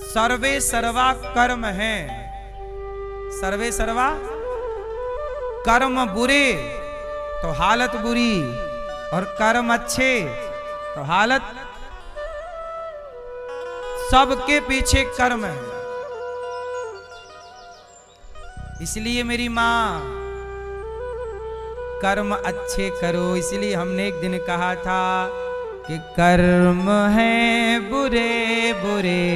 सर्वे सर्वा कर्म है। सर्वे सर्वा कर्म बुरे तो हालत बुरी, और कर्म अच्छे तो हालत। सबके पीछे कर्म है। इसलिए मेरी मां, कर्म अच्छे करो। इसलिए हमने एक दिन कहा था कि कर्म है बुरे बुरे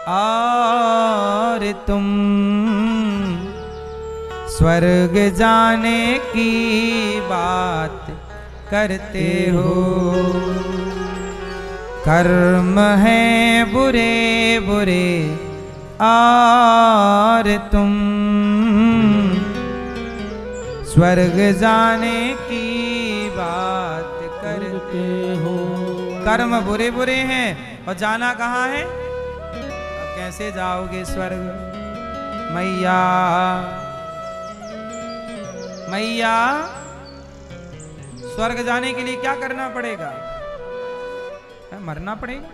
और तुम स्वर्ग जाने की बात करते हो। कर्म है बुरे बुरे और तुम स्वर्ग जाने की बात करते हो। कर्म बुरे बुरे हैं और जाना कहाँ है? अब कैसे जाओगे स्वर्ग? मैया मैया, स्वर्ग जाने के लिए क्या करना पड़ेगा? मरना पड़ेगा।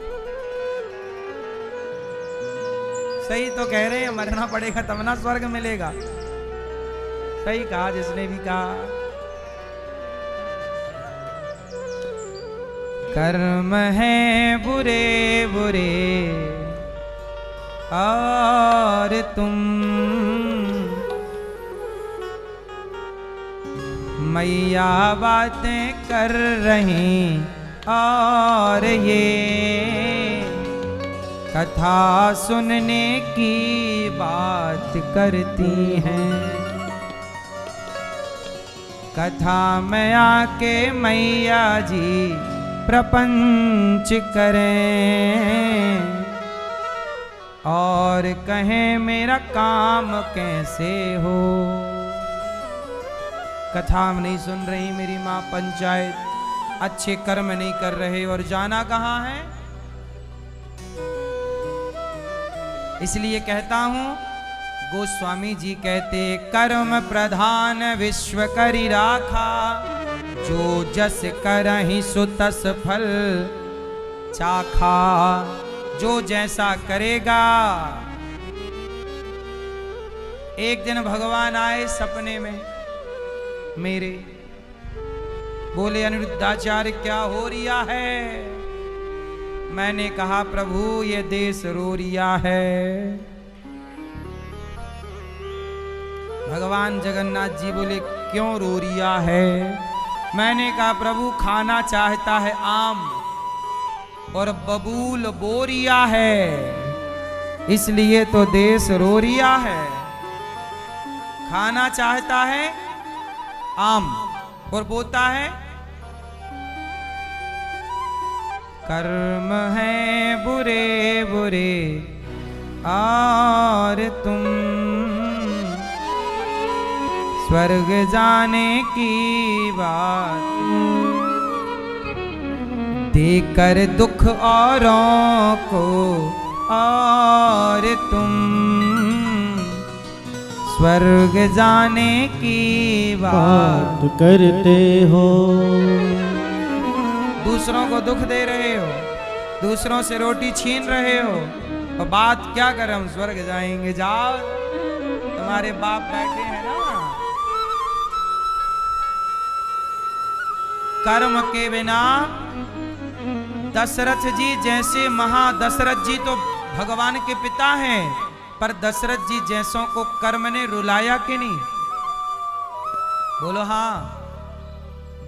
सही तो कह रहे हैं, मरना पड़ेगा तब ना स्वर्ग मिलेगा। सही कहा जिसने भी कहा। कर्म है बुरे बुरे और तुम मैया बातें कर रही और ये कथा सुनने की बात करती हैं। कथा में आके मैया जी प्रपंच करें और कहें मेरा काम कैसे हो। कथा में नहीं सुन रही मेरी माँ, पंचायत, अच्छे कर्म नहीं कर रहे, और जाना कहाँ है? इसलिए कहता हूं, गोस्वामी जी कहते कर्म प्रधान विश्व करी राखा, जो जस करहि सो तस फल चाखा। जो जैसा करेगा। एक दिन भगवान आए सपने में मेरे, बोले अनिरुद्धाचार्य क्या हो रिया है? मैंने कहा प्रभु ये देश रो रिया है। भगवान जगन्नाथ जी बोले क्यों रो रिया है? मैंने कहा प्रभु खाना चाहता है आम और बबूल बोरिया है, इसलिए तो देश रो रिया है। खाना चाहता है आम और बोता है। कर्म है बुरे बुरे और तुम स्वर्ग जाने की बात देकर दुख औरों को और तुम स्वर्ग जाने की बात करते हो। दूसरों को दुख दे रहे हो, दूसरों से रोटी छीन रहे हो, और बात क्या कर हम स्वर्ग जाएंगे। जाओ, तुम्हारे बाप बैठे हैं ना। कर्म के बिना दशरथ जी जैसे दशरथ जी तो भगवान के पिता हैं, पर दशरथ जी जैसों को कर्म ने रुलाया कि नहीं? बोलो हाँ।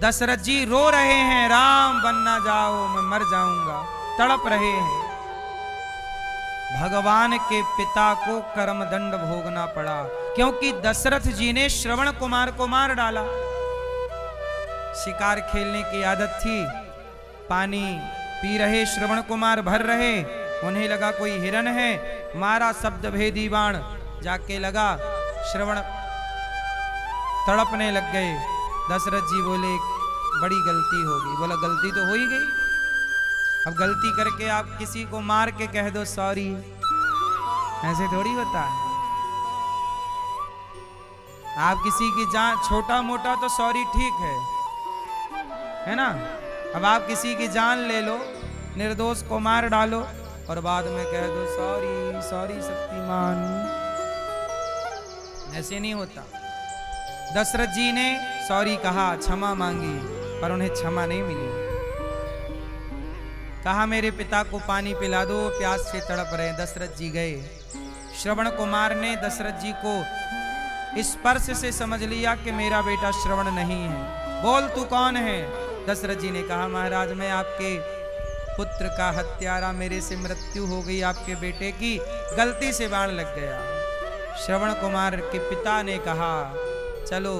दशरथ जी रो रहे हैं, राम बनना जाओ मैं मर जाऊंगा, तड़प रहे हैं। भगवान के पिता को कर्मदंड भोगना पड़ा, क्योंकि दशरथ जी ने श्रवण कुमार को मार डाला। शिकार खेलने की आदत थी, पानी पी रहे श्रवण कुमार भर रहे, उन्हें लगा कोई हिरन है, मारा शब्द भेदी बाण, जाके लगा श्रवण, तड़पने लग गए। दशरथ जी बोले बड़ी गलती होगी। बोला गलती तो हो ही गई, अब गलती करके आप किसी को मार के कह दो सॉरी, ऐसे थोड़ी होता है। आप किसी की जान, छोटा मोटा तो सॉरी ठीक है ना। अब आप किसी की जान ले लो, निर्दोष को मार डालो और बाद में कह दो सॉरी सॉरी शक्तिमान। ऐसे नहीं होता। दशरथ जी ने सॉरी कहा, क्षमा मांगी, पर उन्हें क्षमा नहीं मिली। कहा मेरे पिता को पानी पिला दो, प्यास से तड़प रहे। दशरथ जी गए। श्रवण कुमार ने दशरथ जी को स्पर्श से समझ लिया कि मेरा बेटा श्रवण नहीं है। बोल तू कौन है? दशरथ जी ने कहा महाराज मैं आपके पुत्र का हत्यारा, मेरे से मृत्यु हो गई, आपके बेटे की गलती से बाण लग गया। श्रवण कुमार के पिता ने कहा चलो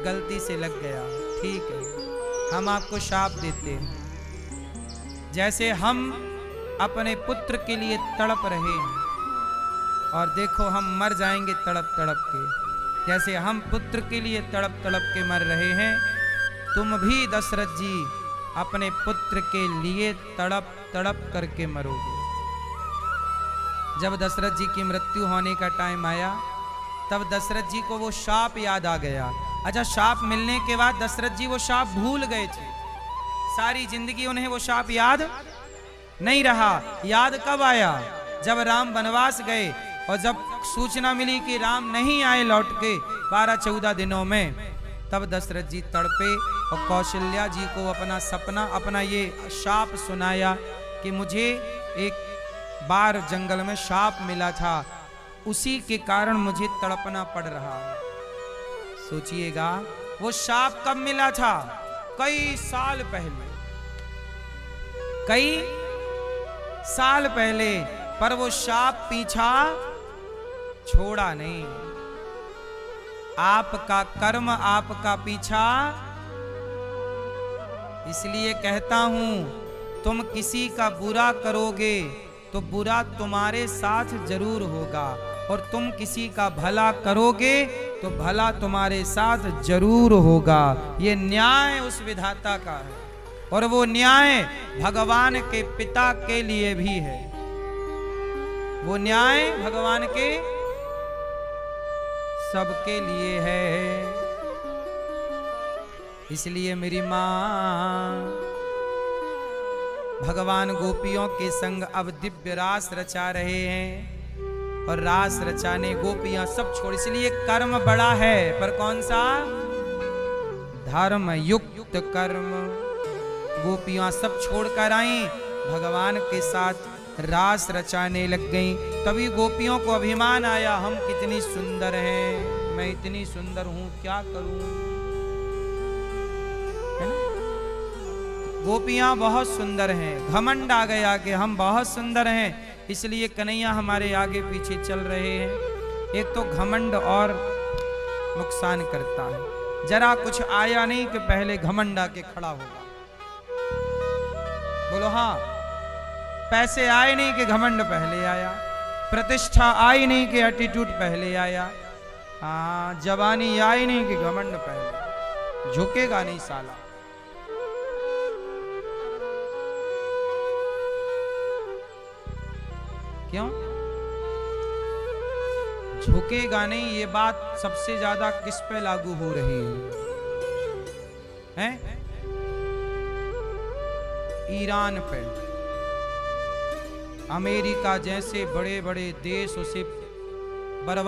गलती से लग गया, ठीक है, हम आपको शाप देते हैं। जैसे हम अपने पुत्र के लिए तड़प रहे हैं और देखो हम मर जाएंगे तड़प तड़प के, जैसे हम पुत्र के लिए तड़प तड़प के मर रहे हैं, तुम भी दशरथ जी अपने पुत्र के लिए तड़प तड़प करके मरोगे। जब दशरथ जी की मृत्यु होने का टाइम आया तब दशरथ जी को वो शाप याद आ गया। अच्छा, शाप मिलने के बाद दशरथ जी वो शाप भूल गए थे। सारी जिंदगी उन्हें वो शाप याद नहीं रहा। याद कब आया? जब राम वनवास गए और जब सूचना मिली कि राम नहीं आए लौट के 12-14 दिनों में, तब दशरथ जी तड़पे और कौशल्या जी को अपना सपना, अपना ये शाप सुनाया कि मुझे एक बार जंगल में शाप मिला था, उसी के कारण मुझे तड़पना पड़ रहा है। सोचिएगा वो शाप कब मिला था? कई साल पहले, कई साल पहले, पर वो शाप पीछा छोड़ा नहीं। आपका कर्म आपका पीछा, इसलिए कहता हूं तुम किसी का बुरा करोगे तो बुरा तुम्हारे साथ जरूर होगा, और तुम किसी का भला करोगे तो भला तुम्हारे साथ जरूर होगा। ये न्याय उस विधाता का है, और वो न्याय भगवान के पिता के लिए भी है। वो न्याय भगवान के सबके लिए है। इसलिए मेरी मां भगवान गोपियों के संग अब दिव्य रास रचा रहे हैं, और रास रचाने गोपियां सब छोड़, इसलिए कर्म बड़ा है, पर कौन सा? धर्म युक्त कर्म। गोपियां सब छोड़कर आई, भगवान के साथ रास रचाने लग गईं। तभी गोपियों को अभिमान आया, हम कितनी सुंदर हैं, मैं इतनी सुंदर हूं, क्या करूं? है ना? गोपियां बहुत सुंदर हैं, घमंड आ गया कि हम बहुत सुंदर हैं, इसलिए कन्हैया हमारे आगे पीछे चल रहे हैं। एक तो घमंड और नुकसान करता है। जरा कुछ आया नहीं कि पहले घमंड आके खड़ा होगा। बोलो हाँ। पैसे आए नहीं कि घमंड पहले आया, प्रतिष्ठा आई नहीं कि एटीट्यूड पहले आया, हाँ जवानी आई नहीं कि घमंड पहले। झुकेगा नहीं साला। क्यों झुकेगा नहीं? ये बात सबसे ज्यादा किस पे लागू हो रही है? ईरान पे। अमेरिका जैसे बड़े बड़े देश उसे बर्बाद